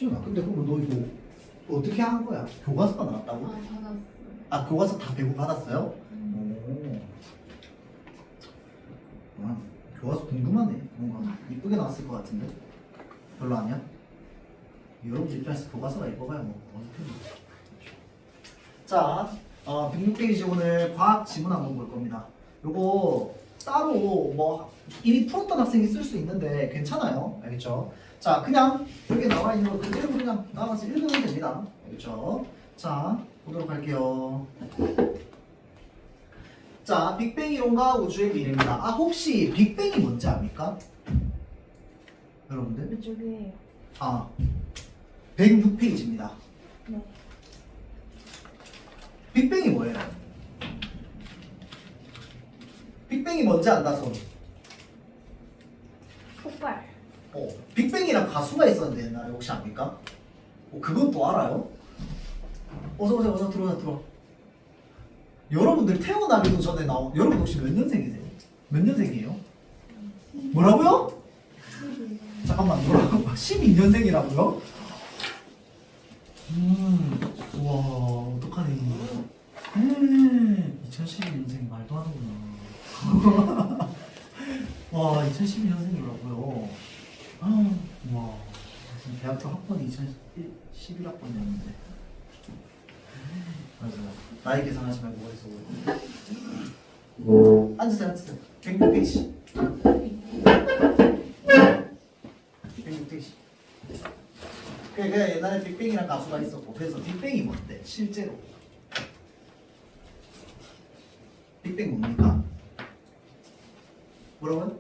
시연아, 근데 그럼 너 이거 어떻게 한 거야? 교과서가 나왔다고? 아, 받았어. 아, 교과서 다 배부 받았어요? 오. 아, 교과서 궁금하네. 뭔가 이쁘게 나왔을 것 같은데? 별로 아니야? 여러분 입장에서 교과서가 이뻐봐야 뭐 어떻게. 자, 106페이지 오늘 과학 지문 한번 볼 겁니다. 요거 따로 뭐 이미 풀었던 학생이 쓸 수 있는데 괜찮아요. 알겠죠? 자, 그냥 여기 나와 있는 거 그대로 그냥 나와서 읽으면 됩니다. 알겠죠? 자, 보도록 할게요. 자, 빅뱅 이론과 우주의 미래입니다. 아, 혹시 빅뱅이 뭔지 압니까? 여러분들? 이쪽이에요. 아, 106페이지입니다. 네. 빅뱅이 뭐예요? 빅뱅이 뭔지 안다 손. 폭발. 빅뱅이랑 가수가 있었는데 옛날에 혹시 압니까? 그건 또 알아요? 어서 오세요. 어서 들어와. 여러분들 태어나기도 전에 나온. 여러분 혹시 몇 년생이세요? 몇 년생이에요? 뭐라고요? 잠깐만, 뭐라고? 12년생이라고요? 우와, 어떡하네. 2012년생 말도 하는구나. 와, 2012년생이라고요. 와, 지금 대학교 학번이 2011학번이었는데. 맞아. 나이 계산하지 말고 머릿속으로. 앉으세요. 106페이지. 106페이지. 그러니까 옛날에 빅뱅이랑 가수가 있었고, 그래서 빅뱅이 뭔데? 실제로 빅뱅 뭡니까? 뭐라고요?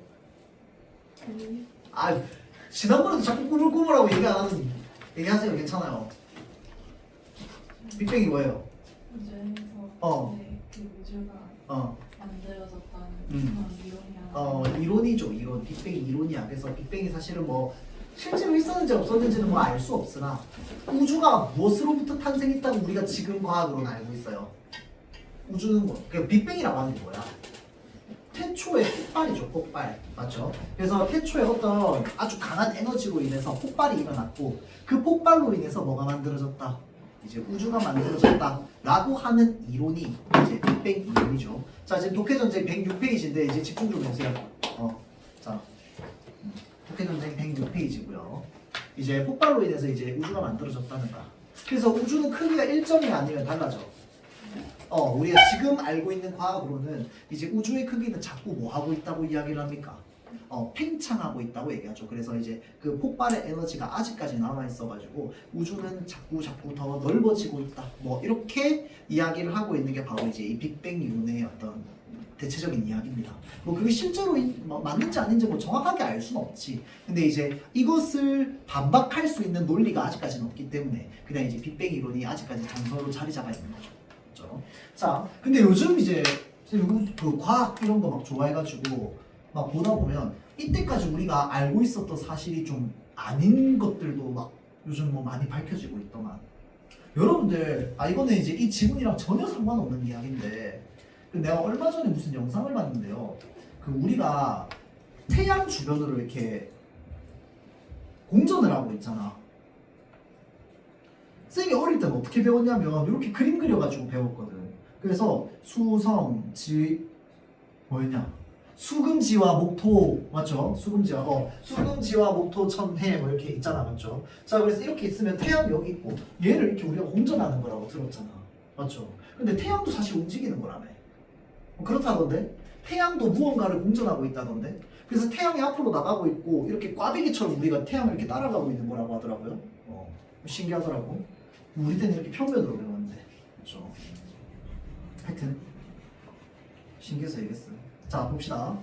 아, 지난번에도 자꾸 꾸물꾸물하고 얘기 안 하는 얘기하세요. 괜찮아요. 빅뱅이 뭐예요? 우주에서 그 우주가 만들어졌다는 그런 이론이야. 이론이죠. 이론. 빅뱅 이론이야. 그래서 빅뱅이 사실은 뭐 실제로 있었는지 없었는지는 뭐 알 수 없으나 우주가 무엇으로부터 탄생했다고 우리가 지금 과학으로는 알고 있어요. 우주는 뭐, 그 빅뱅이라고 하는 게 뭐야? 태초의 폭발이죠. 폭발. 맞죠? 그래서 태초의 어떤 아주 강한 에너지로 인해서 폭발이 일어났고 그 폭발로 인해서 뭐가 만들어졌다? 이제 우주가 만들어졌다 라고 하는 이론이 이제 빅뱅 이론이죠. 자, 지금 독해전쟁 106페이지인데 이제 집중 좀 해주세요. 자, 독해전쟁 106페이지고요. 이제 폭발로 인해서 이제 우주가 만들어졌다는 거. 그래서 우주는 크기가 1점이 아니면 달라져. 우리가 지금 알고 있는 과학으로는 이제 우주의 크기는 자꾸 뭐 하고 있다고 이야기를 합니까? 팽창하고 있다고 얘기하죠. 그래서 이제 그 폭발의 에너지가 아직까지 남아 있어가지고 우주는 자꾸 더 넓어지고 있다. 뭐 이렇게 이야기를 하고 있는 게 바로 이제 이 빅뱅 이론의 어떤 대체적인 이야기입니다. 뭐 그게 실제로 맞는지 아닌지 뭐 정확하게 알 수는 없지. 근데 이제 이것을 반박할 수 있는 논리가 아직까지는 없기 때문에 그냥 이제 빅뱅 이론이 아직까지 정설로 자리 잡아 있는 거죠. 그렇죠? 자, 근데 요즘 이제 그 과학 이런 거 막 좋아해가지고 막 보다 보면 이때까지 우리가 알고 있었던 사실이 좀 아닌 것들도 막 요즘 뭐 많이 밝혀지고 있더만. 여러분들, 이거는 이제 이 지문이랑 전혀 상관없는 이야기인데 내가 얼마 전에 무슨 영상을 봤는데요. 그 우리가 태양 주변으로 이렇게 공전을 하고 있잖아. 쌤이 어릴 때는 어떻게 배웠냐면 이렇게 그림 그려가지고 배웠거든. 그래서 수성, 뭐였냐? 수금지와 목토, 맞죠? 수금지와 목토, 천해 뭐 이렇게 있잖아, 맞죠? 자, 그래서 이렇게 있으면 태양 여기 있고 얘를 이렇게 우리가 공전하는 거라고 들었잖아, 맞죠? 근데 태양도 사실 움직이는 거라며. 그렇다던데? 태양도 무언가를 공전하고 있다던데? 그래서 태양이 앞으로 나가고 있고 이렇게 꽈배기처럼 우리가 태양을 이렇게 따라가고 있는 거라고 하더라고요. 신기하더라고. 우리 때는 이렇게 평면으로 배웠는데, 그렇죠? 하여튼 신기해서 얘기했어요. 자, 봅시다.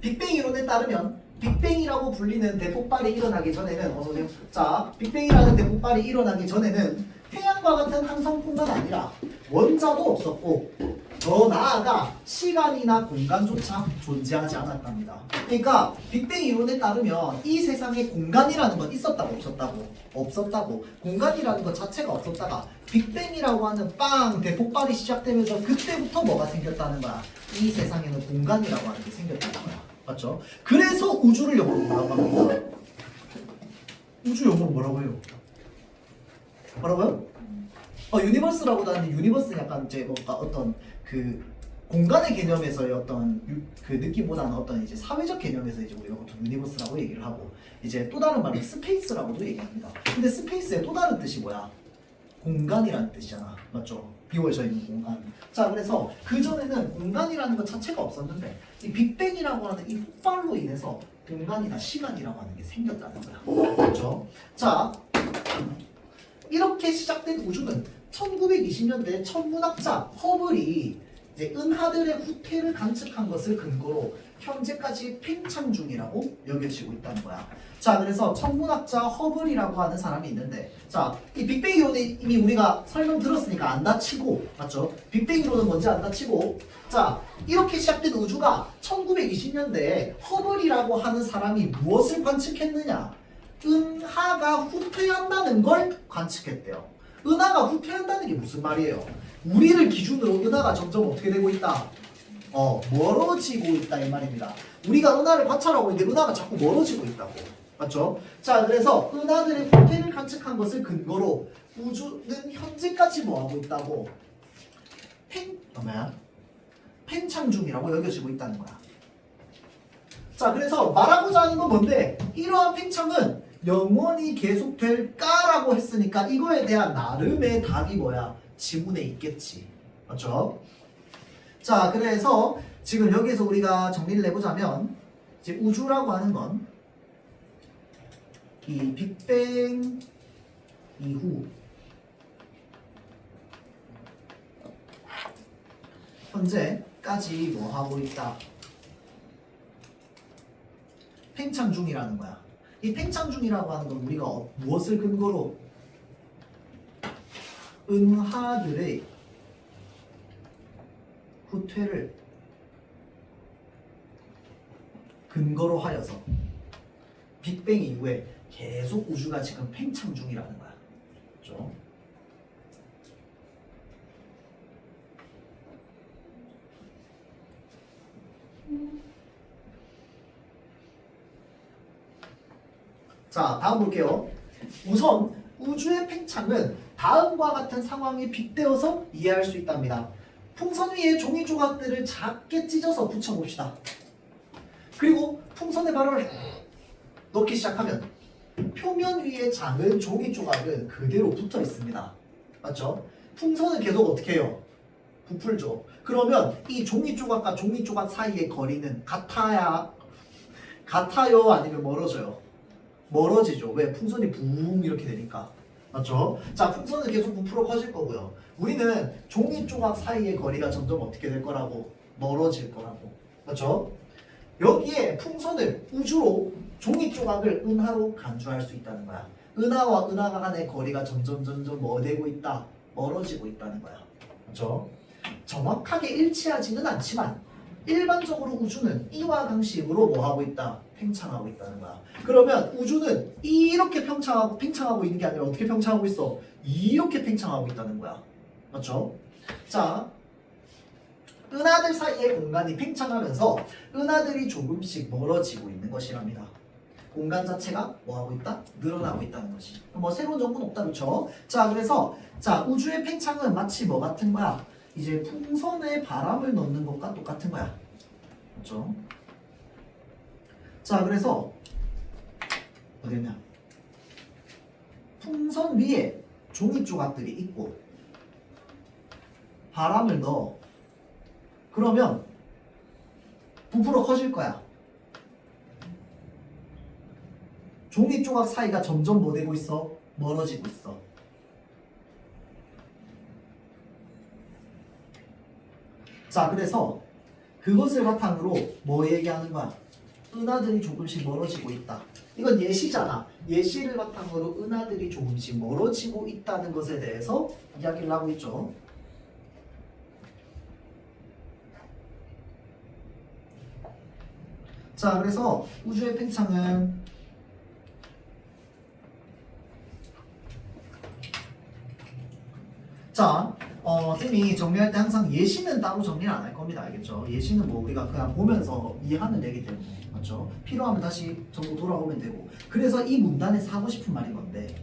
빅뱅 이론에 따르면 빅뱅이라고 불리는 대폭발이 일어나기 전에는 어서오세요. 자, 빅뱅이라는 대폭발이 일어나기 전에는 태양과 같은 항성뿐만 아니라 원자도 없었고 더 나아가 시간이나 공간조차 존재하지 않았답니다. 그러니까 빅뱅 이론에 따르면 이 세상에 공간이라는 건 있었다고 없었다고 공간이라는 것 자체가 없었다가 빅뱅이라고 하는 빵 대폭발이 시작되면서 그때부터 뭐가 생겼다는 거야. 이 세상에는 공간이라고 하는 게 생겼다는 거야. 맞죠? 그래서 우주를 영어로 뭐라고 합니까? 우주 영어로 뭐라고 해요? 뭐라고요? 유니버스라고도 하는데 유니버스는 약간 이제 뭔가 어떤 그 공간의 개념에서의 어떤 그 느낌보다는 어떤 이제 사회적 개념에서 이제 우리가 보통 유니버스라고 얘기를 하고 이제 또 다른 말은 스페이스라고도 얘기합니다. 근데 스페이스의 또 다른 뜻이 뭐야? 공간이라는 뜻이잖아. 맞죠? 비워져 있는 공간. 자, 그래서 그전에는 공간이라는 것 자체가 없었는데 이 빅뱅이라고 하는 이 폭발로 인해서 공간이나 시간이라고 하는 게 생겼다는 거야. 그렇죠? 자, 이렇게 시작된 우주는 1920년대 천문학자 허블이 이제 은하들의 후퇴를 관측한 것을 근거로 현재까지 팽창 중이라고 여겨지고 있다는 거야. 자, 그래서 천문학자 허블이라고 하는 사람이 있는데, 자, 이 빅뱅 이론이 이미 우리가 설명 들었으니까 안 다치고, 맞죠? 빅뱅 이론은 뭔지 안 다치고, 자, 이렇게 시작된 우주가 1920년대에 허블이라고 하는 사람이 무엇을 관측했느냐? 은하가 후퇴한다는 걸 관측했대요. 은하가 후퇴한다는 게 무슨 말이에요? 우리를 기준으로 은하가 점점 어떻게 되고 있다? 멀어지고 있다 이 말입니다. 우리가 은하를 관찰하고 있는데 은하가 자꾸 멀어지고 있다고. 맞죠? 자, 그래서 은하들의 후퇴를 관측한 것을 근거로 우주는 현재까지 뭐하고 있다고? 팽창 중이라고 여겨지고 있다는 거야. 자, 그래서 말하고자 하는 건 뭔데? 이러한 팽창은 영원히 계속될까라고 했으니까 이거에 대한 나름의 답이 뭐야? 지문에 있겠지. 맞죠? 자, 그래서 지금 여기에서 우리가 정리를 해보자면 이제 우주라고 하는 건 이 빅뱅 이후 현재까지 뭐 하고 있다? 팽창 중이라는 거야. 이 팽창 중이라고 하는 건 우리가 무엇을 근거로? 은하들의 후퇴를 근거로 하여서 빅뱅 이후에 계속 우주가 지금 팽창 중이라는 거야. 그렇죠? 자, 다음 볼게요. 우선 우주의 팽창은 다음과 같은 상황에 빗대어서 이해할 수 있답니다. 풍선 위에 종이 조각들을 작게 찢어서 붙여봅시다. 그리고 풍선에 바람을 넣기 시작하면 표면 위에 작은 종이 조각은 그대로 붙어 있습니다. 맞죠? 풍선은 계속 어떻게 해요? 부풀죠. 그러면 이 종이 조각과 종이 조각 사이의 거리는 같아요? 아니면 멀어져요? 멀어지죠. 왜? 풍선이 붕 이렇게 되니까. 맞죠? 자, 풍선은 계속 부풀어 커질 거고요. 우리는 종이 조각 사이의 거리가 점점 어떻게 될 거라고? 멀어질 거라고. 맞죠? 여기에 풍선을 우주로 종이 조각을 은하로 간주할 수 있다는 거야. 은하와 은하가 간의 거리가 점점 뭐 되고 있다? 멀어지고 있다는 거야. 맞죠? 정확하게 일치하지는 않지만 일반적으로 우주는 이와 강식으로 뭐 하고 있다? 팽창하고 있다는 거야. 그러면 우주는 이렇게 팽창하고 있는 게 아니라 어떻게 팽창하고 있어? 이렇게 팽창하고 있다는 거야. 맞죠? 자, 은하들 사이의 공간이 팽창하면서 은하들이 조금씩 멀어지고 있는 것이랍니다. 공간 자체가 뭐 하고 있다? 늘어나고 있다는 것이. 뭐 새로운 정보는 없다, 그렇죠? 자, 그래서 자, 우주의 팽창은 마치 뭐 같은 거야? 이제 풍선에 바람을 넣는 것과 똑같은 거야. 그렇죠? 자, 그래서 어디냐? 풍선 위에 종이 조각들이 있고 바람을 넣어. 그러면 부풀어 커질 거야. 종이 조각 사이가 점점 뭐 되고 있어? 멀어지고 있어. 자, 그래서 그것을 바탕으로 뭐 얘기하는 거야? 은하들이 조금씩 멀어지고 있다. 이건 예시잖아. 예시를 바탕으로 은하들이 조금씩 멀어지고 있다는 것에 대해서 이야기를 하고 있죠. 자, 그래서 우주의 팽창은 자, 쌤이 정리할 때 항상 예시는 따로 정리를 안 할 겁니다. 알겠죠? 예시는 뭐 우리가 그냥 보면서 이해하는 얘기 때문에. 맞죠? 필요하면 다시 전부 돌아오면 되고. 그래서 이 문단에서 하고 싶은 말이 뭔데?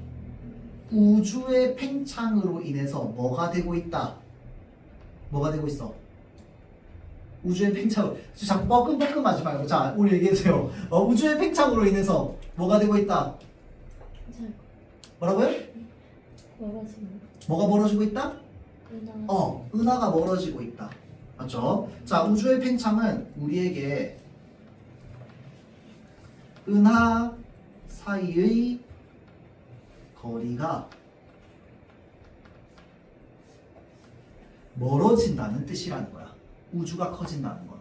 우주의 팽창으로 인해서 뭐가 되고 있다? 뭐가 되고 있어? 우주의 팽창. 자꾸 뻐끔뻐끔하지 말고. 자, 우리 얘기해주세요. 우주의 팽창으로 인해서 뭐가 되고 있다? 뭐라고요? 멀어지는 뭐가 멀어지고 있다? 은하. 은하가 멀어지고 있다. 맞죠? 자, 우주의 팽창은 우리에게 은하 사이의 거리가 멀어진다는 뜻이라는 거야. 우주가 커진다는 거는.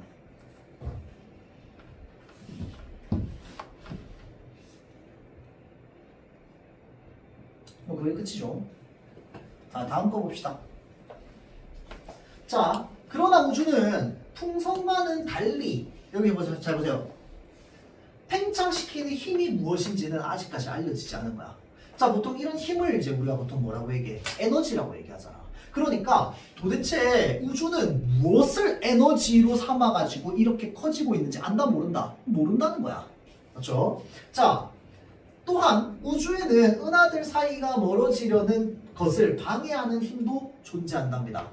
그게 끝이죠. 자, 다음 거 봅시다. 자, 그러나 우주는 풍선과는 달리 여기 보세요. 잘 보세요. 팽창시키는 힘이 무엇인지는 아직까지 알려지지 않은 거야. 자, 보통 이런 힘을 이제 우리가 보통 뭐라고 얘기해? 에너지라고 얘기하잖아. 그러니까 도대체 우주는 무엇을 에너지로 삼아가지고 이렇게 커지고 있는지 안다 모른다? 모른다는 거야. 맞죠? 자, 또한 우주에는 은하들 사이가 멀어지려는 것을 방해하는 힘도 존재한답니다.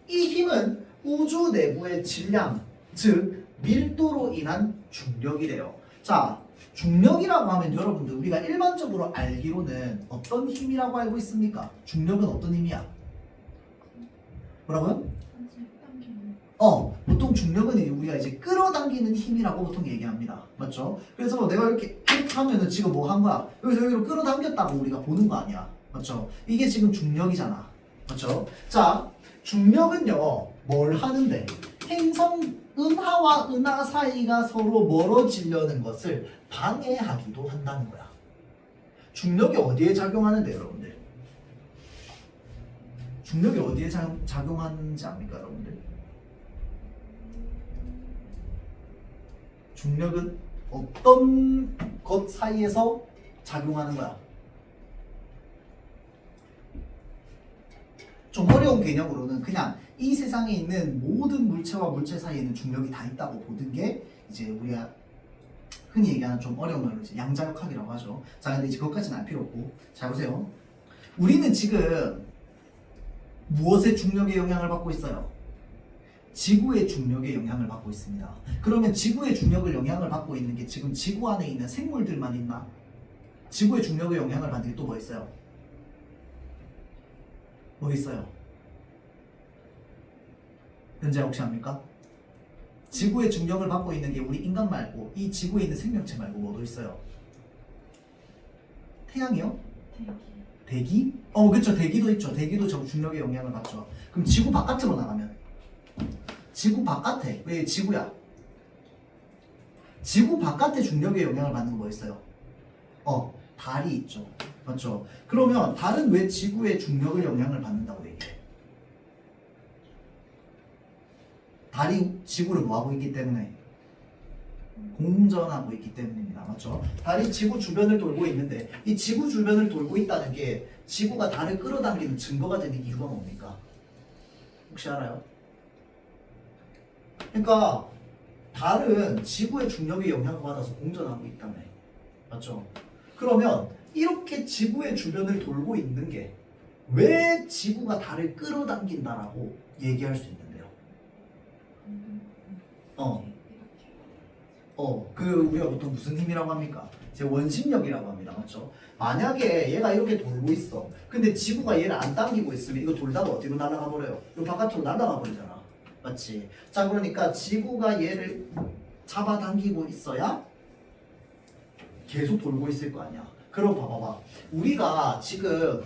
이 힘은 우주 내부의 질량, 즉 밀도로 인한 중력이래요. 자, 중력이라고 하면 여러분들 우리가 일반적으로 알기로는 어떤 힘이라고 알고 있습니까? 중력은 어떤 힘이야? 뭐라고요? 보통 중력은 우리가 이제 끌어당기는 힘이라고 보통 얘기합니다. 맞죠? 그래서 내가 이렇게 하면은 지금 뭐 한 거야? 여기서 여기로 끌어당겼다고 우리가 보는 거 아니야. 맞죠? 이게 지금 중력이잖아. 맞죠? 자, 중력은요, 뭘 하는데? 은하와 은하 사이가 서로 멀어지려는 것을 방해하기도 한다는 거야. 중력이 어디에 작용하는데, 여러분들? 중력이 어디에 작용하는지 압니까, 여러분들? 중력은 어떤 것 사이에서 작용하는 거야? 좀 어려운 개념으로는 그냥 이 세상에 있는 모든 물체와 물체 사이에는 중력이 다 있다고 보는 게 이제 우리가 흔히 얘기하는 좀 어려운 말로 이제 양자역학이라고 하죠. 자, 근데 이제 그것까지는 알 필요 없고. 자, 보세요. 우리는 지금 무엇의 중력의 영향을 받고 있어요? 지구의 중력의 영향을 받고 있습니다. 그러면 지구의 중력을 영향을 받고 있는 게 지금 지구 안에 있는 생물들만 있나? 지구의 중력의 영향을 받는 게 또 뭐 있어요? 뭐 있어요? 현재 혹시 압니까? 지구의 중력을 받고 있는 게 우리 인간 말고 이 지구에 있는 생명체 말고 뭐도 있어요? 태양이요? 대기? 그렇죠. 대기도 있죠. 대기도 저 중력의 영향을 받죠. 그럼 지구 바깥으로 나가면 지구 바깥에 왜 지구야? 지구 바깥에 중력의 영향을 받는 거 뭐 있어요? 달이 있죠. 맞죠? 그러면 달은 왜 지구의 중력을 영향을 받는다고 얘기해? 달이 지구를 뭐하고 있기 때문에? 공전하고 있기 때문입니다. 맞죠? 달이 지구 주변을 돌고 있는데 이 지구 주변을 돌고 있다는 게 지구가 달을 끌어당기는 증거가 되는 이유가 뭡니까? 혹시 알아요? 그러니까 달은 지구의 중력에 영향을 받아서 공전하고 있다며. 맞죠? 그러면 이렇게 지구의 주변을 돌고 있는 게 왜 지구가 달을 끌어당긴다라고 얘기할 수 있는데요? 우리가 보통 무슨 힘이라고 합니까? 이제 원심력이라고 합니다. 맞죠? 만약에 얘가 이렇게 돌고 있어. 근데 지구가 얘를 안 당기고 있으면 이거 돌다가 어디로 날아가 버려요? 이 바깥으로 날아가 버리잖아. 맞지? 자, 그러니까 지구가 얘를 잡아당기고 있어야 계속 돌고 있을 거 아니야. 그럼 봐봐봐. 우리가 지금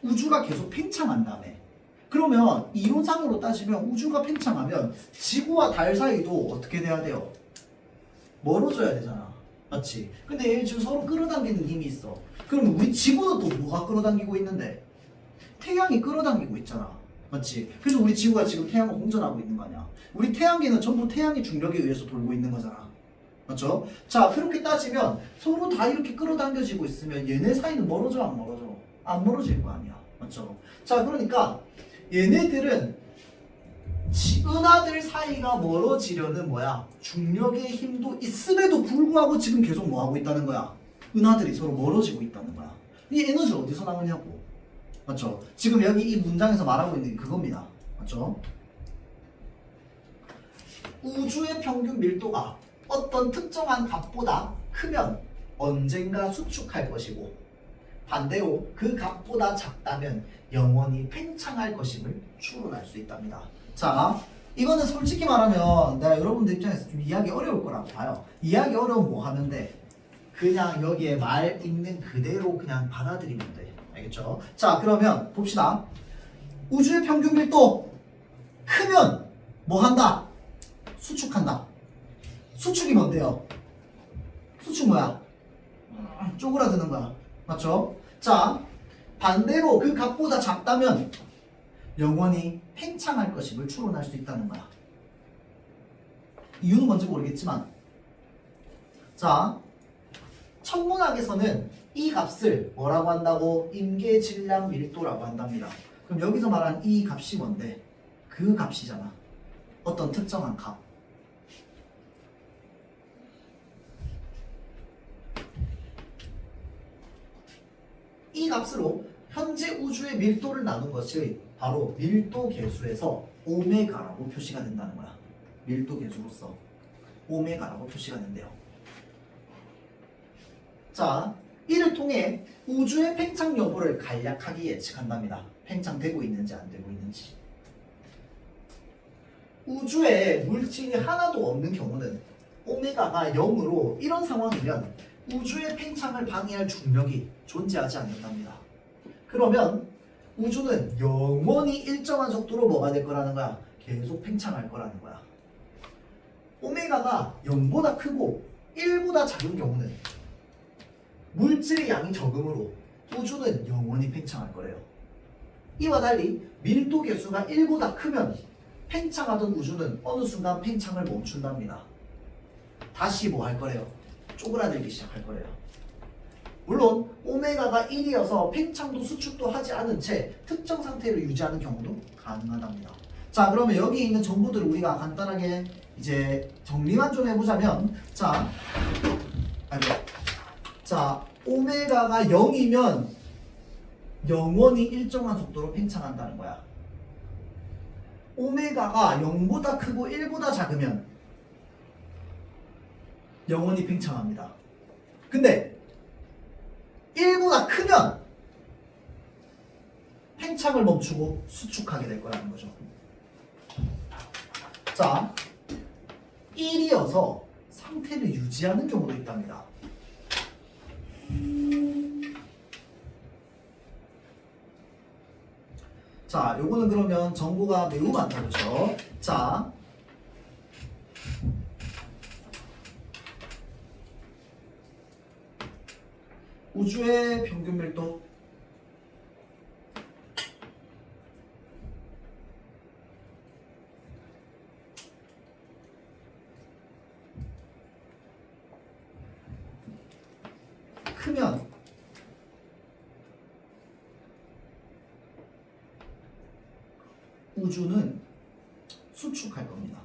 우주가 계속 팽창한다며. 그러면 이론상으로 따지면 우주가 팽창하면 지구와 달 사이도 어떻게 돼야 돼요? 멀어져야 되잖아. 맞지? 근데 얘 지금 서로 끌어당기는 힘이 있어. 그럼 우리 지구는 또 뭐가 끌어당기고 있는데? 태양이 끌어당기고 있잖아. 맞지? 그래서 우리 지구가 지금 태양을 공전하고 있는 거 아니야. 우리 태양계는 전부 태양의 중력에 의해서 돌고 있는 거잖아. 맞죠? 자, 그렇게 따지면 서로 다 이렇게 끌어당겨지고 있으면 얘네 사이는 멀어져 안 멀어져? 안 멀어질 거 아니야. 맞죠? 자, 그러니까 얘네들은 은하들 사이가 멀어지려는 뭐야? 중력의 힘도 있음에도 불구하고 지금 계속 뭐 하고 있다는 거야? 은하들이 서로 멀어지고 있다는 거야. 이 에너지 어디서 나오냐고. 맞죠? 지금 여기 이 문장에서 말하고 있는 게 그겁니다. 맞죠? 우주의 평균 밀도가 어떤 특정한 값보다 크면 언젠가 수축할 것이고 반대로 그 값보다 작다면 영원히 팽창할 것임을 추론할 수 있답니다. 자, 이거는 솔직히 말하면 내가 여러분들 입장에서 좀 이해하기 어려울 거라고 봐요. 이해하기 어려우면 뭐 하면 돼? 그냥 여기에 말 있는 그대로 그냥 받아들이면 돼. 알겠죠? 자, 그러면 봅시다. 우주의 평균 밀도 크면 뭐 한다? 수축한다. 수축이 뭔데요? 수축 뭐야? 쪼그라드는 거야. 맞죠? 자, 반대로 그 값보다 작다면 영원히 팽창할 것임을 추론할 수 있다는 거야. 이유는 뭔지 모르겠지만, 자, 천문학에서는 이 값을 뭐라고 한다고? 임계질량 밀도라고 한답니다. 그럼 여기서 말한 이 값이 뭔데? 그 값이잖아. 어떤 특정한 값. 이 값으로 현재 우주의 밀도를 나눈 것이 바로 밀도 계수에서 오메가라고 표시가 된다는 거야. 밀도 계수로서 오메가라고 표시가 된대요. 자, 이를 통해 우주의 팽창 여부를 간략하게 예측한답니다. 팽창되고 있는지 안 되고 있는지. 우주에 물질이 하나도 없는 경우는 오메가가 0으로 이런 상황이면 우주의 팽창을 방해할 중력이 존재하지 않는답니다. 그러면 우주는 영원히 일정한 속도로 뭐가 될 거라는 거야? 계속 팽창할 거라는 거야. 오메가가 0보다 크고 1보다 작은 경우는 물질의 양이 적으므로 우주는 영원히 팽창할 거래요. 이와 달리 밀도 계수가 1보다 크면 팽창하던 우주는 어느 순간 팽창을 멈춘답니다. 다시 뭐 할 거래요? 쪼그라들기 시작할 거래요. 물론 오메가가 1이어서 팽창도 수축도 하지 않은 채 특정 상태를 유지하는 경우도 가능하답니다. 자, 그러면 여기 있는 정보들을 우리가 간단하게 이제 정리만 좀 해보자면, 자, 오메가가 0이면 영원히 일정한 속도로 팽창한다는 거야. 오메가가 0보다 크고 1보다 작으면 영원히 팽창합니다. 근데 1보다 크면 팽창을 멈추고 수축하게 될 거라는 거죠. 자, 1이어서 상태를 유지하는 경우도 있답니다. 자, 요거는 그러면 정보가 매우 많다, 그렇죠? 자, 우주의 평균 밀도 크면 우주는 수축할 겁니다.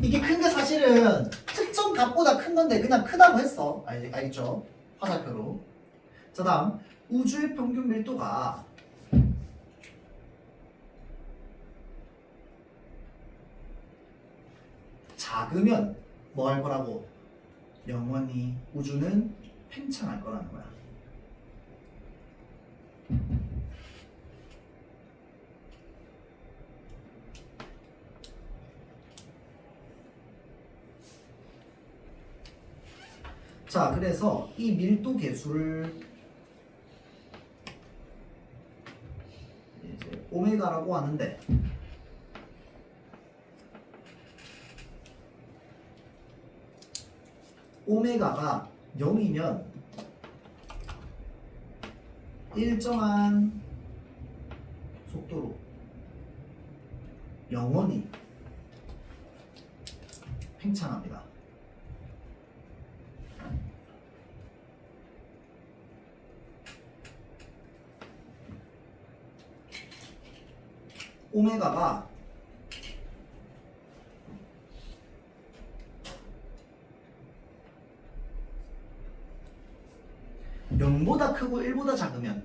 이게 큰 게 사실은 특정 값보다 큰 건데 그냥 크다고 했어. 알겠죠? 화살표로. 자, 다음 우주의 평균 밀도가 작으면 뭐 할 거라고? 영원히 우주는 팽창할 거라는 거야. 자, 그래서 이 밀도 계수를 이제 오메가라고 하는데, 오메가가 0이면 일정한 속도로 영원히 팽창합니다. 오메가가 0보다 크고 1보다 작으면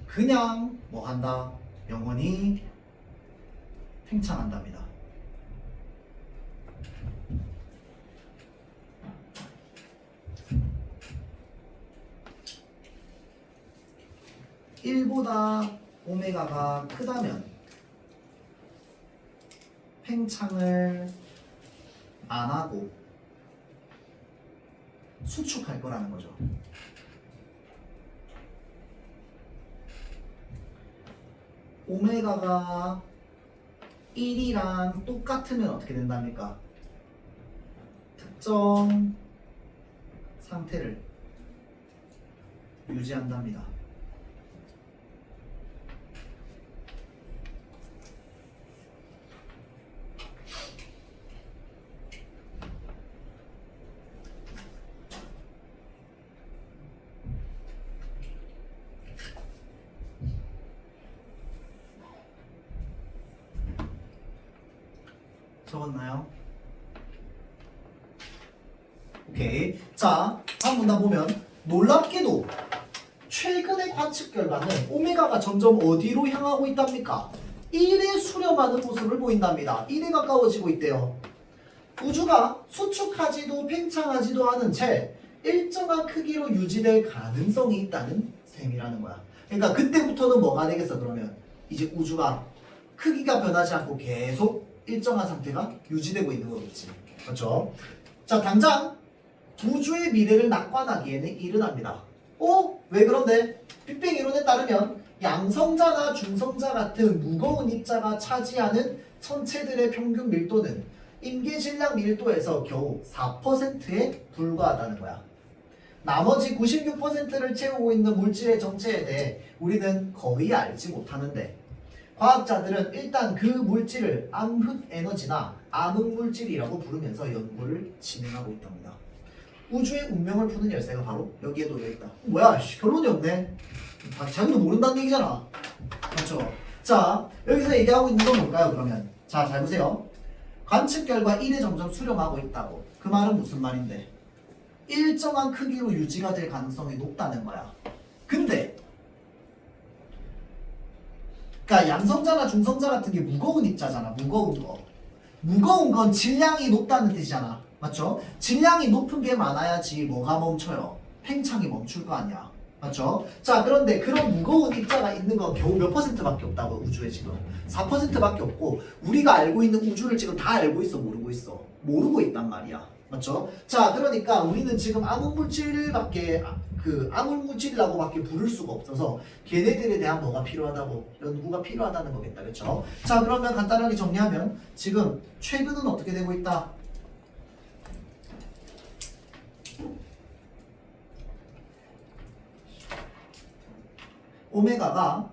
그냥 뭐 한다? 영원히 팽창한답니다. (1보다) 오메가가 크다면 팽창을 안 하고 수축할 거라는 거죠. 오메가가 1이랑 똑같으면 어떻게 된답니까? 특정 상태를 유지한답니다. 적었나요? 오케이. 자, 다음 문단 보면 놀랍게도 최근의 관측 결과는 오메가가 점점 어디로 향하고 있답니까? 1에 수렴하는 모습을 보인답니다. 1에 가까워지고 있대요. 우주가 수축하지도 팽창하지도 않은 채 일정한 크기로 유지될 가능성이 있다는 셈이라는 거야. 그러니까 그때부터는 뭐가 되겠어? 그러면 이제 우주가 크기가 변하지 않고 계속 일정한 상태가 유지되고 있는 거겠지. 그렇죠? 자, 당장 우주의 미래를 낙관하기에는 이르답니다. 왜 그런데? 빅뱅 이론에 따르면 양성자나 중성자 같은 무거운 입자가 차지하는 천체들의 평균 밀도는 임계질량 밀도에서 겨우 4%에 불과하다는 거야. 나머지 96%를 채우고 있는 물질의 정체에 대해 우리는 거의 알지 못하는데 과학자들은 일단 그 물질을 암흑에너지나 암흑물질이라고 부르면서 연구를 진행하고 있답니다. 우주의 운명을 푸는 열쇠가 바로 여기에 놓여있다. 뭐야, 결론이 없네. 자기도 모른다는 얘기잖아. 그렇죠? 자, 여기서 얘기하고 있는 건 뭘까요, 그러면? 자, 잘 보세요. 관측 결과 1에 점점 수렴하고 있다고. 그 말은 무슨 말인데? 일정한 크기로 유지가 될 가능성이 높다는 거야. 근데 그러니까 양성자나 중성자 같은 게 무거운 입자잖아. 무거운 거. 무거운 건 질량이 높다는 뜻이잖아. 맞죠? 질량이 높은 게 많아야지 뭐가 멈춰요? 팽창이 멈출 거 아니야. 맞죠? 자, 그런데 그런 무거운 입자가 있는 건 겨우 몇 퍼센트밖에 없다고, 우주에 지금 4%밖에 없고 우리가 알고 있는 우주를 지금 다 알고 있어, 모르고 있어? 모르고 있단 말이야. 맞죠? 자, 그러니까 우리는 지금 암흑물질밖에 암흑물질이라고밖에 부를 수가 없어서 걔네들에 대한 뭐가 필요하다고, 연구가 필요하다는 거겠다. 그렇죠? 자, 그러면 간단하게 정리하면 지금 최근은 어떻게 되고 있다? 오메가가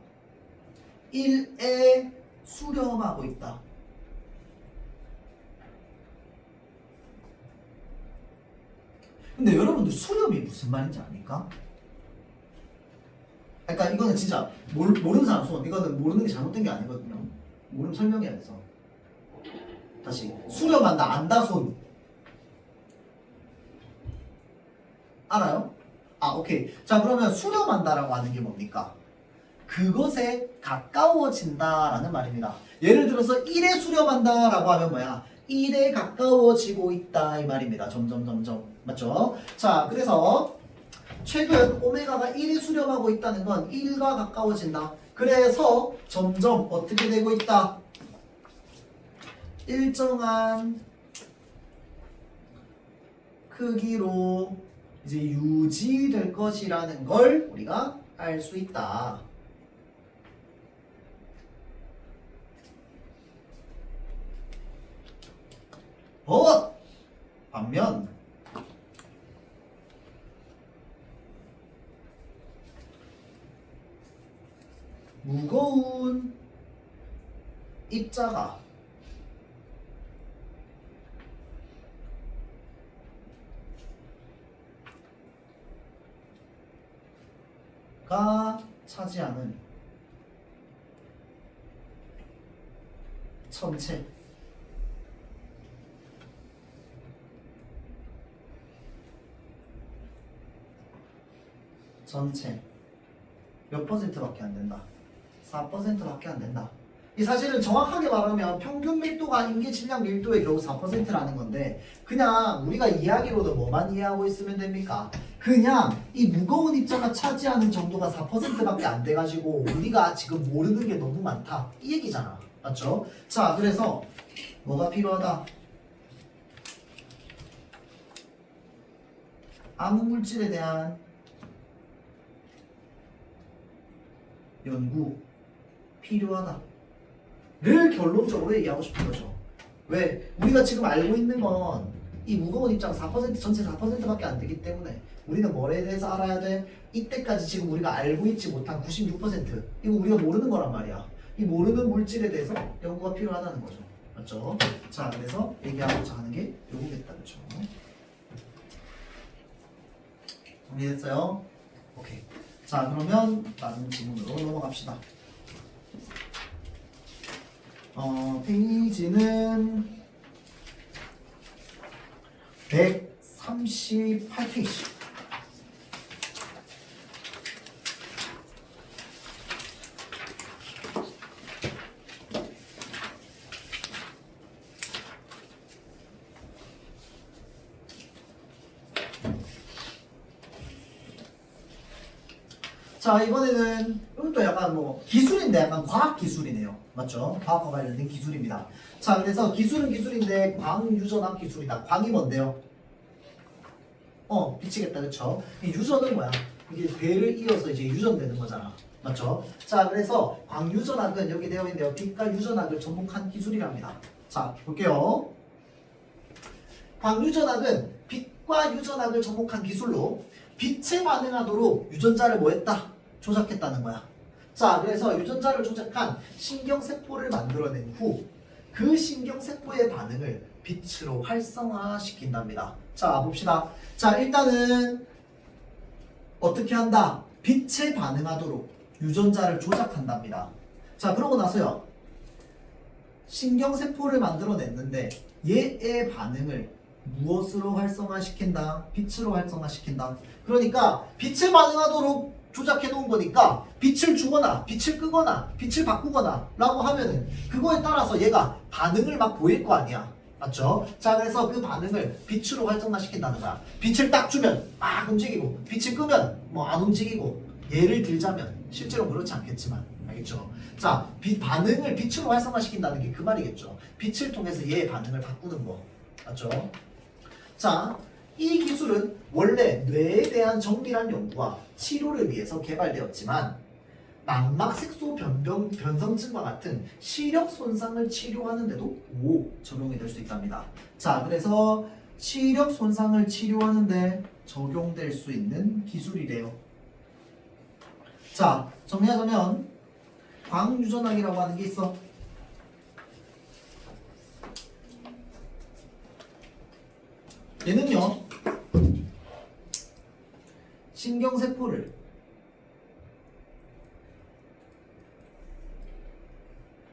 1에 수렴하고 있다. 근데 여러분들 수렴이 무슨 말인지 압니까? 그러니까 이거는 진짜 모르는 사람 손. 이거는 모르는 게 잘못된 게 아니거든요. 모르면 설명해야 돼서. 다시 수렴한다, 안다 손. 알아요? 오케이. 자, 그러면 수렴한다라고 하는 게 뭡니까? 그것에 가까워진다라는 말입니다. 예를 들어서 1에 수렴한다라고 하면 뭐야? 1에 가까워지고 있다 이 말입니다. 점점. 맞죠? 자, 그래서 최근 오메가가 1에 수렴하고 있다는 건 1과 가까워진다. 그래서 점점 어떻게 되고 있다? 일정한 크기로 이제 유지될 것이라는 걸 우리가 알 수 있다. 반면 무거운 입자가 차지하는 천체 전체 몇 퍼센트밖에 안 된다. 4%밖에 안 된다. 이 사실은 정확하게 말하면 평균 밀도가 인기 질량 밀도의 겨우 4%라는 건데 그냥 우리가 이야기로도 뭐만 이해하고 있으면 됩니까? 그냥 이 무거운 입자가 차지하는 정도가 4%밖에 안 돼가지고 우리가 지금 모르는 게 너무 많다 이 얘기잖아. 맞죠? 자, 그래서 뭐가 필요하다? 아무 물질에 대한 연구 필요하다 를 결론적으로 얘기하고 싶은 거죠. 왜? 우리가 지금 알고 있는 건 이 무거운 입자가 4% 전체 4%밖에 안 되기 때문에 우리는 뭐에 대해서 알아야 돼? 이때까지 지금 우리가 알고 있지 못한 96% 이거 우리가 모르는 거란 말이야. 이 모르는 물질에 대해서 연구가 필요하다는 거죠. 맞죠? 자, 그래서 얘기하고자 하는 게 요거겠다. 그렇죠? 정리됐어요? 오케이. 자, 그러면 다른 질문으로 넘어갑시다. 페이지는 138페이지. 자, 이번에는 이것도 약간 뭐 기술인데 약간 과학 기술이네요. 맞죠? 과학과 관련된 기술입니다. 자, 그래서 기술은 기술인데 광유전압 기술이다. 광이 뭔데요? 미치겠다. 그쵸? 이 유전은 뭐야? 이게 배를 이어서 이제 유전되는 거잖아. 맞죠? 자, 그래서 광유전압은 여기 되어 있는데요. 빛과 유전압을 접목한 기술이랍니다. 자, 볼게요. 광유전압은 빛과 유전압을 접목한 기술로 빛에 반응하도록 유전자를 뭐 했다? 조작했다는 거야. 자, 그래서 유전자를 조작한 신경세포를 만들어낸 후 그 신경세포의 반응을 빛으로 활성화시킨답니다. 자, 봅시다. 자, 일단은 어떻게 한다? 빛에 반응하도록 유전자를 조작한답니다. 자, 그러고 나서요. 신경세포를 만들어냈는데 얘의 반응을 무엇으로 활성화시킨다? 빛으로 활성화시킨다. 그러니까 빛에 반응하도록 조작해 놓은 거니까 빛을 주거나 빛을 끄거나 빛을 바꾸거나 라고 하면은 그거에 따라서 얘가 반응을 막 보일 거 아니야. 맞죠? 자, 그래서 그 반응을 빛으로 활성화시킨다는 거야. 빛을 딱 주면 막 움직이고 빛을 끄면 뭐 안 움직이고 예를 들자면 실제로 그렇지 않겠지만 알겠죠? 자, 반응을 빛으로 활성화시킨다는 게 그 말이겠죠. 빛을 통해서 얘의 반응을 바꾸는 거. 맞죠? 자, 이 기술은 원래 뇌에 대한 정밀한 연구와 치료를 위해서 개발되었지만 망막색소 변성증과 같은 시력 손상을 치료하는 데도 적용이 될 수 있답니다. 자, 그래서 시력 손상을 치료하는 데 적용될 수 있는 기술이래요. 자, 정리하자면 광유전압이라고 하는 게 있어. 얘는요, 신경세포를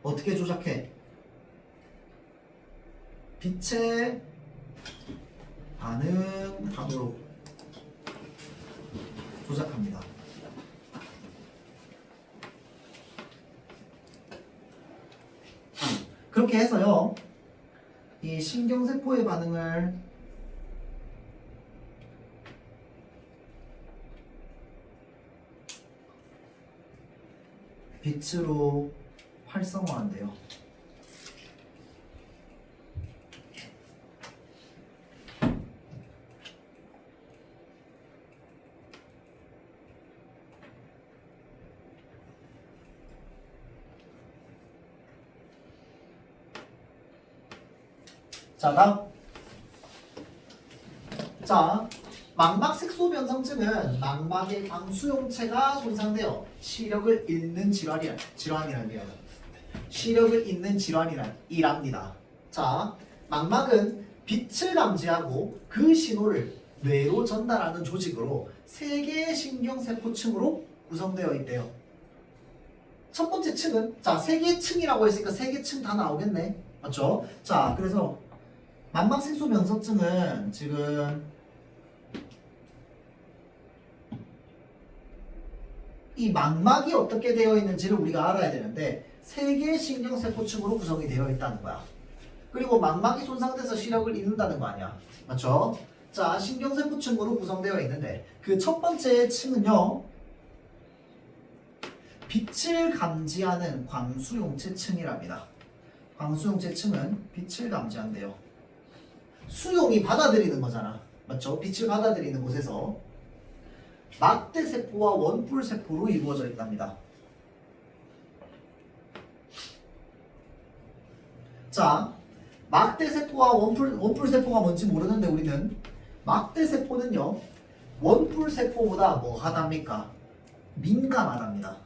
어떻게 조작해? 빛에 반응하도록 조작합니다. 그렇게 해서요, 이 신경세포의 반응을 빛으로 활성화한대요. 자, 다음. 자, 망막색소 변성증은 망막의 광수용체가 손상되어 시력을 잃는 질환이랍니다. 시력을 잃는 질환이랍니다. 자, 망막은 빛을 감지하고 그 신호를 뇌로 전달하는 조직으로 3개의 신경세포층으로 구성되어 있대요. 첫 번째 층은, 자, 3개 층이라고 했으니까 3개 층 다 나오겠네. 맞죠? 자, 그래서 망막색소 변성증은 지금 이 망막이 어떻게 되어 있는지를 우리가 알아야 되는데 3개의 신경세포층으로 구성이 되어 있다는 거야. 그리고 망막이 손상돼서 시력을 잃는다는 거 아니야. 맞죠? 자, 신경세포층으로 구성되어 있는데 그 첫 번째 층은요. 빛을 감지하는 광수용체층이랍니다. 광수용체층은 빛을 감지한대요. 수용이 받아들이는 거잖아. 맞죠? 빛을 받아들이는 곳에서 막대세포와 원뿔세포로 이루어져 있답니다. 자, 막대세포와 원뿔세포가 뭔지 모르는데 우리는 막대세포는요 원뿔세포보다 뭐 하답니까? 민감하답니다.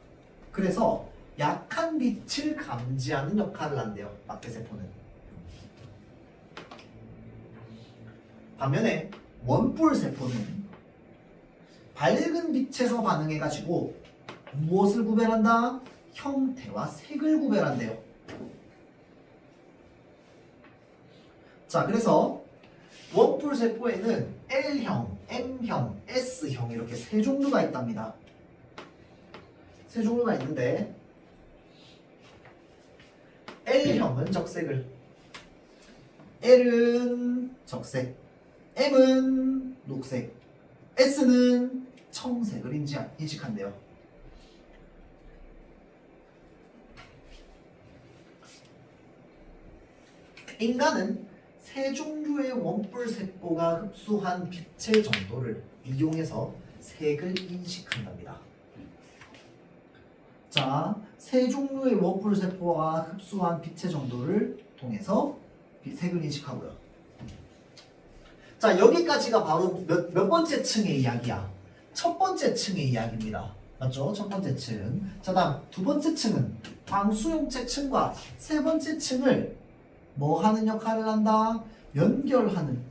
그래서 약한 빛을 감지하는 역할을 한대요. 막대세포는. 반면에 원뿔세포는 밝은 빛에서 반응해가지고 무엇을 구별한다? 형태와 색을 구별한대요. 자, 그래서 원뿔세포에는 L형, M형, S형 이렇게 3종류가 있답니다. 3종류가 있는데 L형은 적색을, L은 적색, M은 녹색, S는 청색을 인식한대요. 인간은 3종류의 원뿔세포가 흡수한 빛의 정도를 이용해서 색을 인식한답니다. 자, 3종류의 원뿔세포가 흡수한 빛의 정도를 통해서 색을 인식하고요. 자, 여기까지가 바로 몇 번째 층의 이야기야? 첫 번째 층의 이야기입니다. 맞죠? 첫 번째 층. 자, 다음 두 번째 층은 광수용체 층과 세 번째 층을 뭐 하는 역할을 한다? 연결하는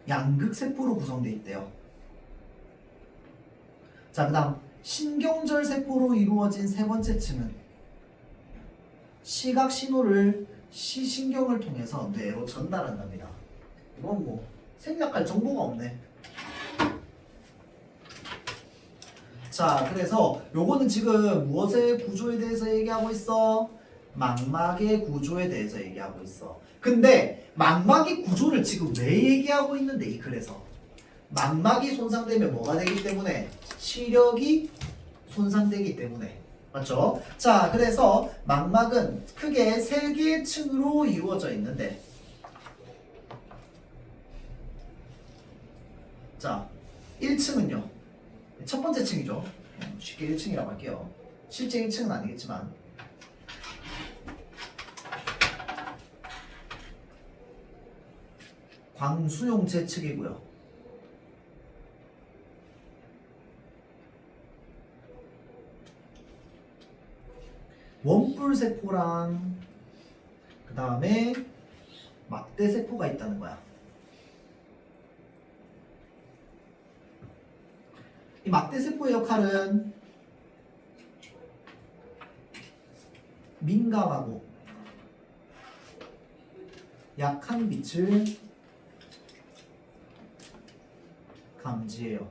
양극세포로 구성되어 있대요. 자, 그 다음 신경절세포로 이루어진 세 번째 층은 시각 신호를 시신경을 통해서 뇌로 전달한답니다. 이건 뭐 생략할 정보가 없네. 자, 그래서 요거는 지금 무엇의 구조에 대해서 얘기하고 있어? 망막의 구조에 대해서 얘기하고 있어. 근데 망막의 구조를 지금 왜 얘기하고 있는데 이 글에서? 망막이 손상되면 뭐가 되기 때문에? 시력이 손상되기 때문에. 맞죠? 자, 그래서 망막은 크게 3개의 층으로 이루어져 있는데, 자, 1층은요. 첫 번째 층이죠. 쉽게 1층이라고 할게요. 실제 1층은 아니겠지만 광수용체 측이고요. 원뿔세포랑 그 다음에 막대세포가 있다는 거야. 이 막대세포의 역할은 민감하고 약한 빛을 감지해요.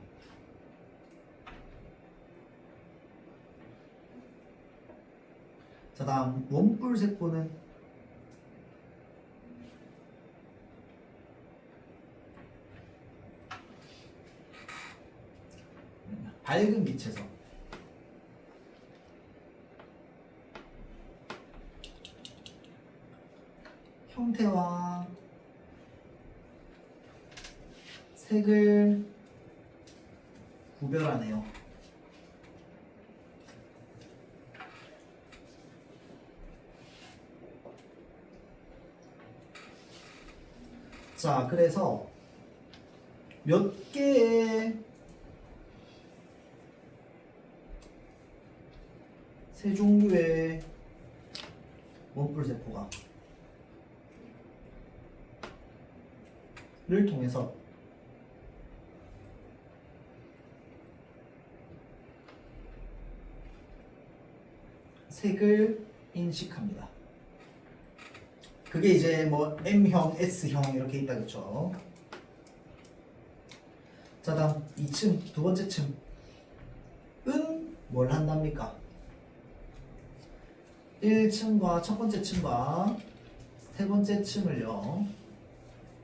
자, 다음 원뿔세포는 밝은 빛에서 형태와 색을 구별하네요. 자, 그래서 몇 개의 세 종류의 원뿔세포가 를 통해서 색을 인식합니다. 그게 이제 뭐 M형, S형 이렇게 있다, 그쵸? 자, 다음 2층, 두 번째 층은 뭘 한답니까? 1층과 첫 번째 층과 세 번째 층을요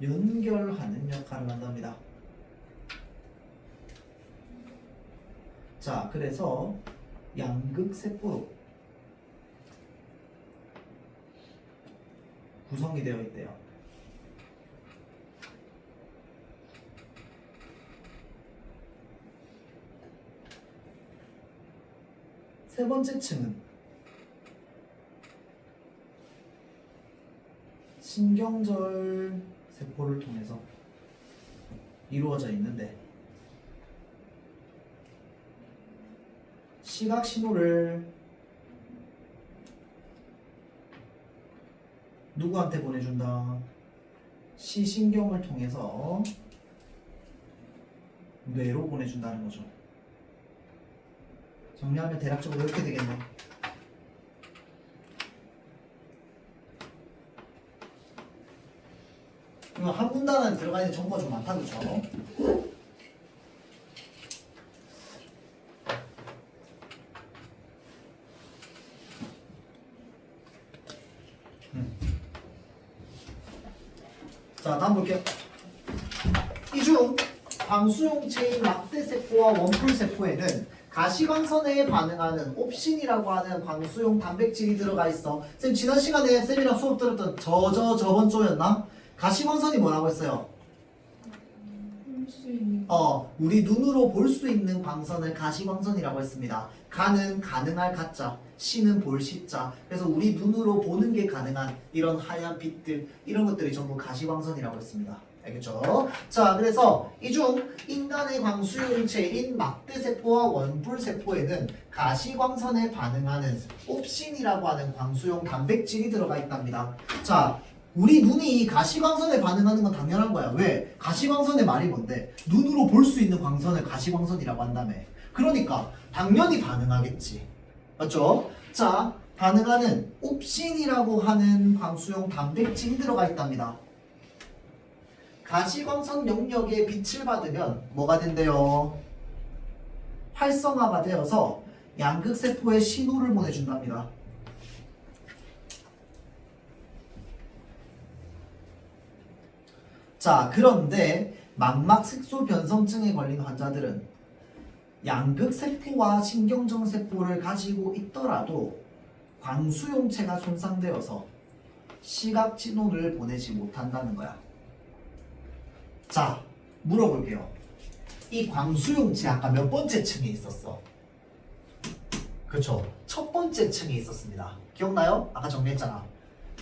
연결하는 역할을 한답니다. 자, 그래서 양극세포로 구성이 되어 있대요. 세 번째 층은 신경절 세포를 통해서 이루어져 있는데 시각 신호를 누구한테 보내준다? 시신경을 통해서 뇌로 보내준다는 거죠. 정리하면 대략적으로 이렇게 되겠네. 한 문단 안에 들어가 있는 정보가 좀 많다, 그쵸? 자, 다음 볼게요. 이 중 광수용체인 막대세포와 원뿔세포에는 가시광선에 반응하는 옵신이라고 하는 광수용 단백질이 들어가 있어. 쌤 지난 시간에 쌤이랑 수업 들었던 저번 조였나? 가시광선이 뭐라고 했어요? 볼 수 있는 우리 눈으로 볼 수 있는 광선을 가시광선이라고 했습니다. 가는 가능할 가짜, 시는 볼 시자. 그래서 우리 눈으로 보는 게 가능한 이런 하얀 빛들, 이런 것들이 전부 가시광선이라고 했습니다. 알겠죠? 자, 그래서 이 중 인간의 광수용체인 막대세포와 원뿔세포에는 가시광선에 반응하는 옵신이라고 하는 광수용 단백질이 들어가 있답니다. 자, 우리 눈이 가시광선에 반응하는 건 당연한 거야. 왜? 가시광선의 말이 뭔데? 눈으로 볼 수 있는 광선을 가시광선이라고 한다며. 그러니까 당연히 반응하겠지. 맞죠? 자, 반응하는 옵신이라고 하는 광수용 단백질이 들어가 있답니다. 가시광선 영역에 빛을 받으면 뭐가 된대요? 활성화가 되어서 양극세포에 신호를 보내준답니다. 자, 그런데 망막색소 변성증에 걸린 환자들은 양극세포와 신경정세포를 가지고 있더라도 광수용체가 손상되어서 시각 신호를 보내지 못한다는 거야. 자, 물어볼게요. 이 광수용체 아까 몇 번째 층에 있었어? 그쵸? 첫 번째 층에 있었습니다. 기억나요? 아까 정리했잖아.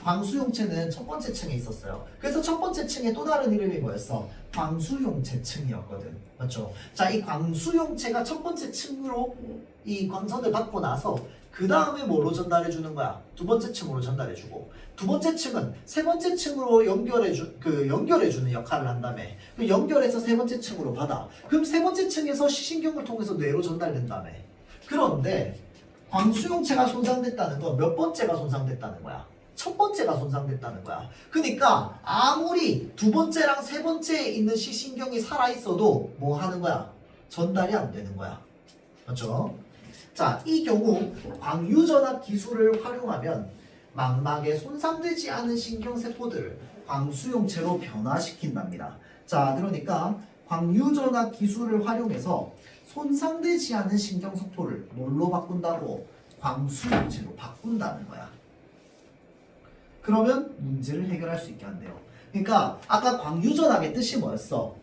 광수용체는 첫 번째 층에 있었어요. 그래서 첫 번째 층의 또 다른 이름이 뭐였어? 광수용체 층이었거든. 맞죠? 자, 이 광수용체가 첫 번째 층으로 이 광선을 받고 나서 그 다음에 뭐로 전달해주는 거야? 두 번째 층으로 전달해주고, 두 번째 층은 세 번째 층으로 연결해주는 역할을 한다며. 연결해서 세 번째 층으로 받아. 그럼 세 번째 층에서 시신경을 통해서 뇌로 전달된다며. 그런데 광수용체가 손상됐다는 건 몇 번째가 손상됐다는 거야? 첫 번째가 손상됐다는 거야. 그러니까 아무리 두 번째랑 세 번째에 있는 시신경이 살아있어도 뭐 하는 거야? 전달이 안 되는 거야. 맞죠? 자, 이 경우 광유전압 기술을 활용하면 망막에 손상되지 않은 신경세포들을 광수용체로 변화시킨답니다. 자, 그러니까 광유전압 기술을 활용해서 손상되지 않은 신경세포를 뭘로 바꾼다고? 광수용체로 바꾼다는 거야. 그러면 문제를 해결할 수 있게 한대요. 그러니까 아까 광유전압의 뜻이 뭐였어?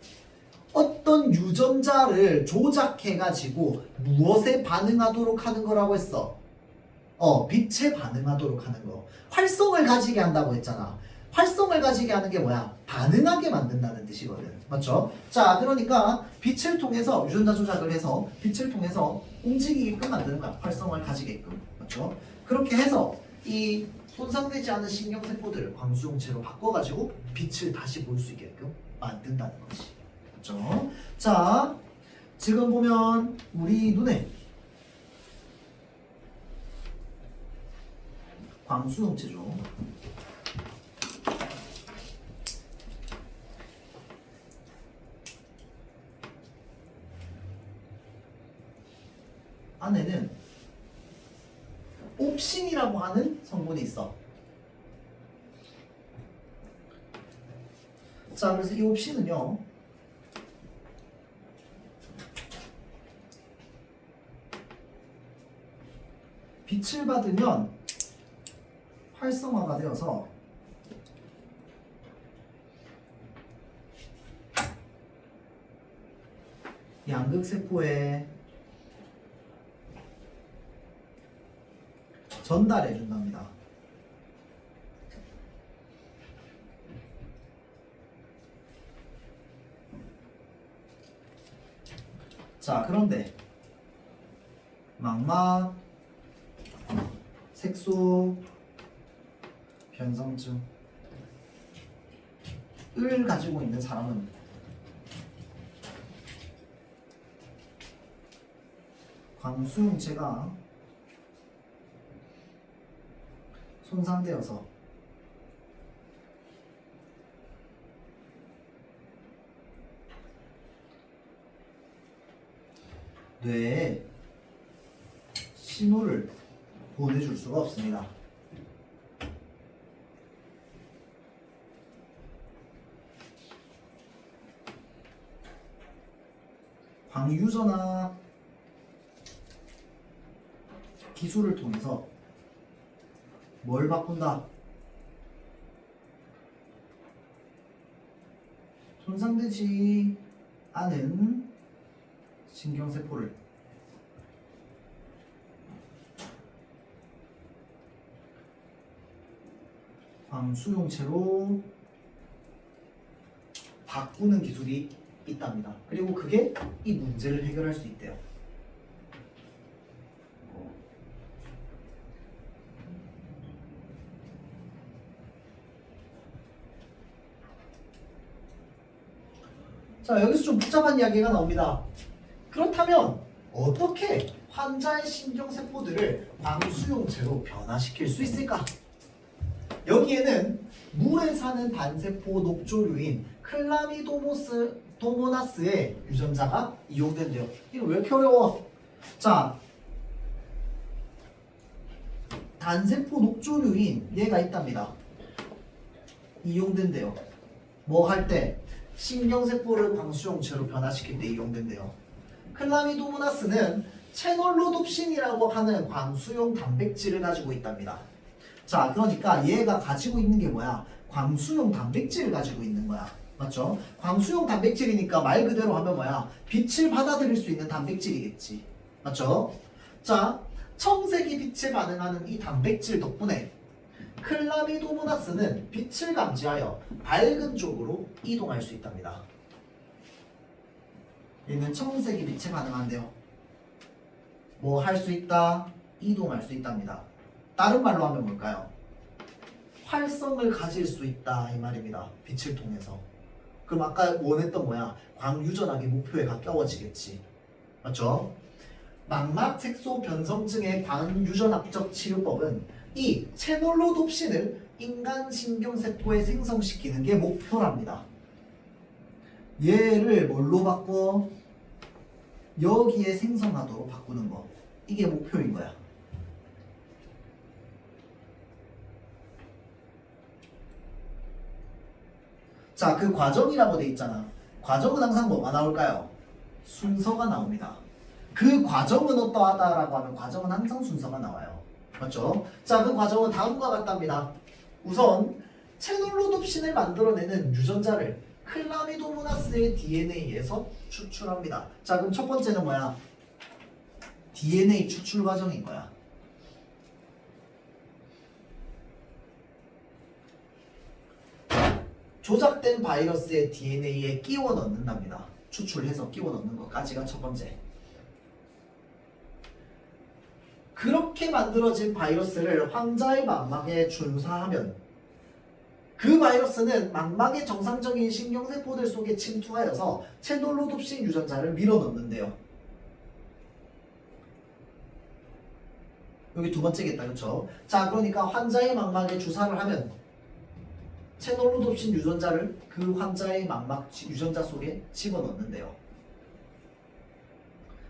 어떤 유전자를 조작해가지고 무엇에 반응하도록 하는 거라고 했어? 빛에 반응하도록 하는 거. 활성을 가지게 한다고 했잖아. 활성을 가지게 하는 게 뭐야? 반응하게 만든다는 뜻이거든. 맞죠? 자, 그러니까 빛을 통해서 유전자 조작을 해서 빛을 통해서 움직이게끔 만드는 거야. 활성을 가지게끔. 맞죠? 그렇게 해서 이 손상되지 않은 신경세포들을 광수용체로 바꿔가지고 빛을 다시 볼 수 있게끔 만든다는 거지. 그렇죠? 자, 지금 보면 우리 눈에 광수용체죠. 안에는 옵신이라고 하는 성분이 있어. 자, 그래서 이 옵신은요, 빛을 받으면 활성화가 되어서 양극세포에 전달해 준답니다. 자, 그런데 망막, 색소, 변성증을 가지고 있는 사람은 광수용체가 손상되어서 뇌에 신호를 보내줄 수가 없습니다. 광유전압 기술을 통해서 뭘 바꾼다? 손상되지 않은 신경세포를 광수용체로 바꾸는 기술이 있답니다. 그리고 그게 이 문제를 해결할 수 있대요. 자, 여기서 좀 복잡한 이야기가 나옵니다. 그렇다면 어떻게 환자의 신경세포들을 광수용체로 변화시킬 수 있을까? 여기에는 물에 사는 단세포 녹조류인 클라미도모나스의 유전자가 이용된대요. 이거 왜 이렇게 어려워? 자, 단세포 녹조류인 얘가 있답니다. 이용된대요. 뭐 할 때? 신경세포를 광수용체로 변화시킬 때 이용된대요. 클라미도모나스는 체놀로놉신이라고 하는 광수용 단백질을 가지고 있답니다. 자, 그러니까 얘가 가지고 있는 게 뭐야? 광수용 단백질을 가지고 있는 거야. 맞죠? 광수용 단백질이니까 말 그대로 하면 뭐야? 빛을 받아들일 수 있는 단백질이겠지. 맞죠? 자, 청색이 빛에 반응하는 이 단백질 덕분에 클라미도모나스는 빛을 감지하여 밝은 쪽으로 이동할 수 있답니다. 얘는 청색이 빛에 반응한대요. 뭐 할 수 있다? 이동할 수 있답니다. 다른 말로 하면 뭘까요? 활성을 가질 수 있다 이 말입니다. 빛을 통해서. 그럼 아까 원했던 뭐야? 광유전압이 목표에 가까워지겠지. 맞죠? 망막 색소 변성증의 광유전압적 치료법은 이 체놀로놉신을 인간 신경세포에 생성시키는 게 목표랍니다. 얘를 뭘로 바꿔? 여기에 생성하도록 바꾸는 거. 이게 목표인 거야. 자, 그 과정이라고 돼 있잖아. 과정은 항상 뭐가 나올까요? 순서가 나옵니다. 그 과정은 어떠하다라고 하면 과정은 항상 순서가 나와요. 맞죠? 자, 그 과정은 다음과 같답니다. 우선 체놀로놉신을 만들어내는 유전자를 클라미도모나스의 DNA에서 추출합니다. 자, 그럼 첫 번째는 뭐야? DNA 추출 과정인 거야. 조작된 바이러스의 DNA에 끼워 넣는답니다. 추출해서 끼워 넣는 것까지가 첫 번째. 그렇게 만들어진 바이러스를 환자의 망막에 주사하면 그 바이러스는 망막의 정상적인 신경세포들 속에 침투하여서 체놀로놉신 유전자를 밀어넣는데요. 여기 두 번째겠다, 그렇죠? 자, 그러니까 환자의 망막에 주사를 하면 체놀로놉신 유전자를 그 환자의 망막 유전자 속에 집어넣는데요.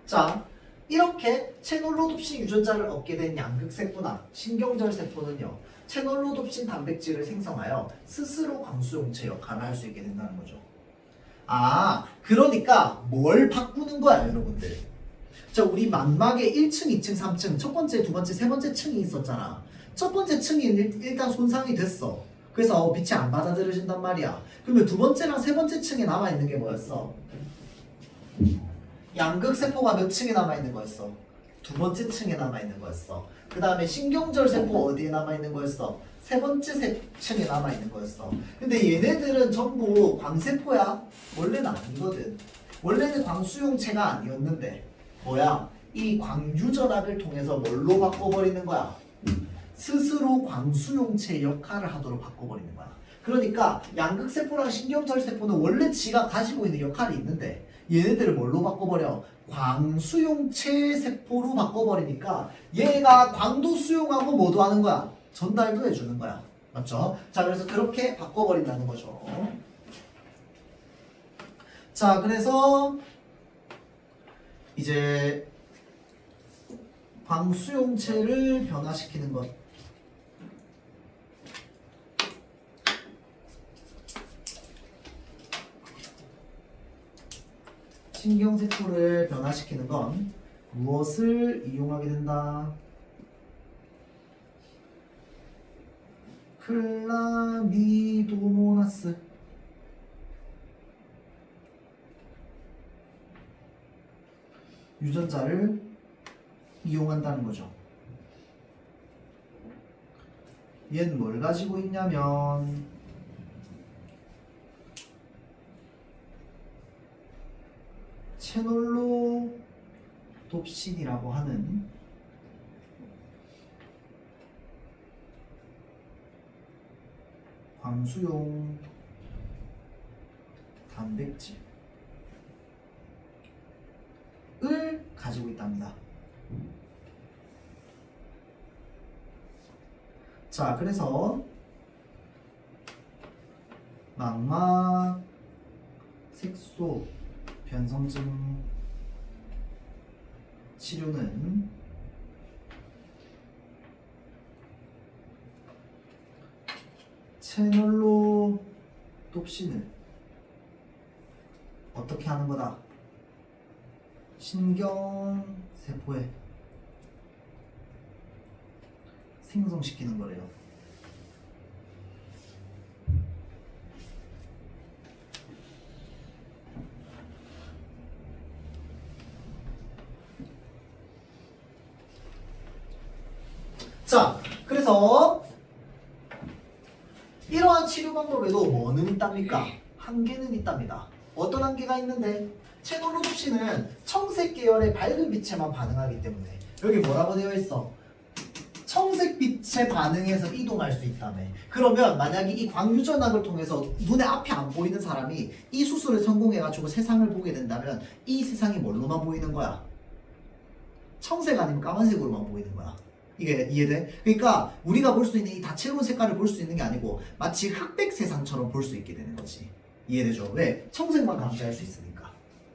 자, 이렇게 채널로놉신 유전자를 얻게 된 양극세포나 신경절세포는요, 채널로놉신 단백질을 생성하여 스스로 광수용체 역할을 할 수 있게 된다는 거죠. 아, 그러니까 뭘 바꾸는 거야, 여러분들? 자, 우리 망막에 1층, 2층, 3층, 첫 번째, 두 번째, 세 번째 층이 있었잖아. 첫 번째 층이 일단 손상이 됐어. 그래서 빛이 안 받아들여진단 말이야. 그러면 두 번째랑 세 번째 층에 남아있는 게 뭐였어? 양극세포가 몇 층에 남아있는 거였어? 두 번째 층에 남아있는 거였어. 그 다음에 신경절세포 어디에 남아있는 거였어? 세 번째 층에 남아있는 거였어. 근데 얘네들은 전부 광세포야? 원래는 아니거든. 원래는 광수용체가 아니었는데 뭐야? 이 광유전학을 통해서 뭘로 바꿔버리는 거야? 스스로 광수용체 역할을 하도록 바꿔버리는 거야. 그러니까 양극세포랑 신경절세포는 원래 지가 가지고 있는 역할이 있는데 얘네들을 뭘로 바꿔버려? 광수용체 세포로 바꿔버리니까 얘가 광도 수용하고 뭐도 하는 거야? 전달도 해주는 거야. 맞죠? 자, 그래서 그렇게 바꿔버린다는 거죠. 자, 그래서 이제 광수용체를 변화시키는 것. 신경세포를 변화시키는 건 무엇을 이용하게 된다? 클라미도모나스. 유전자를 이용한다는 거죠. 얘는 뭘 가지고 있냐면 채널로놉신이라고 하는 광수용 단백질을 가지고 있답니다. 자, 그래서 망막 색소 변성증 치료는 채널로놉신을 어떻게 하는 거다? 신경세포에 생성시키는 거래요. 자, 그래서 이러한 치료 방법에도 뭐는 있답니까? 한계는 있답니다. 어떤 한계가 있는데? 채널로놉신은 청색 계열의 밝은 빛에만 반응하기 때문에 여기 뭐라고 되어 있어? 청색 빛에 반응해서 이동할 수 있다며. 그러면 만약에 이 광유전학을 통해서 눈에 앞이 안 보이는 사람이 이 수술을 성공해가지고 세상을 보게 된다면 이 세상이 뭘로만 보이는 거야? 청색 아니면 까만색으로만 보이는 거야. 이게 이해돼? 그러니까 우리가 볼 수 있는 이 다채로운 색깔을 볼 수 있는 게 아니고 마치 흑백 세상처럼 볼 수 있게 되는 거지. 이해되죠? 왜? 청색만 감지할 수 있으니까.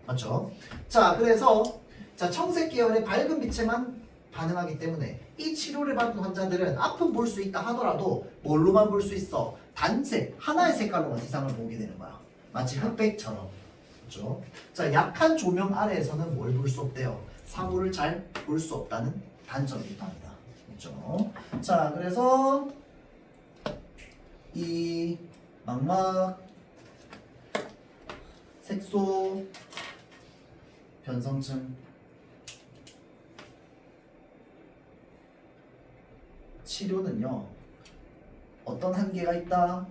맞죠? 자, 그래서 자, 청색 계열의 밝은 빛에만 반응하기 때문에 이 치료를 받은 환자들은 앞은 볼 수 있다 하더라도 뭘로만 볼 수 있어? 단색, 하나의 색깔로만 세상을 보게 되는 거야. 마치 흑백처럼. 그렇죠? 자, 약한 조명 아래에서는 뭘 볼 수 없대요? 사물을 잘 볼 수 없다는 단점이 있답니다. 그렇죠? 자, 그래서 이 망막 색소 변성증 치료는요, 어떤 한계가 있다?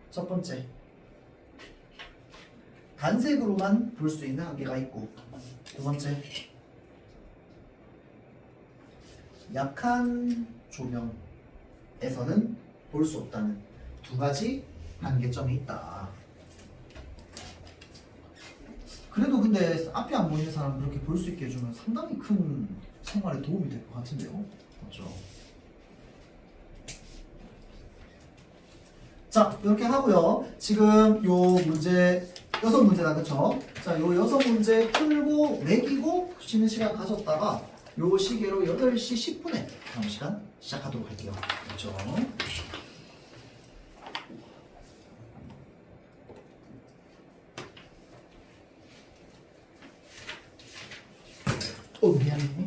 첫 번째, 단색으로만 볼 수 있는 한계가 있고, 두 번째, 약한 조명에서는 볼 수 없다는 두 가지 한계점이 있다. 그래도 근데 앞이 안 보이는 사람 그렇게 볼 수 있게 해주면 상당히 큰 생활에 도움이 될 것 같은데요. 맞죠? 자, 이렇게 하고요. 지금 요 문제 여섯 문제다, 그쵸? 자, 요 여섯 문제 풀고 매기고 쉬는 시간 가졌다가 요 시계로 8시 10분에 다음 시간 시작하도록 할게요. 그렇죠? 미안해.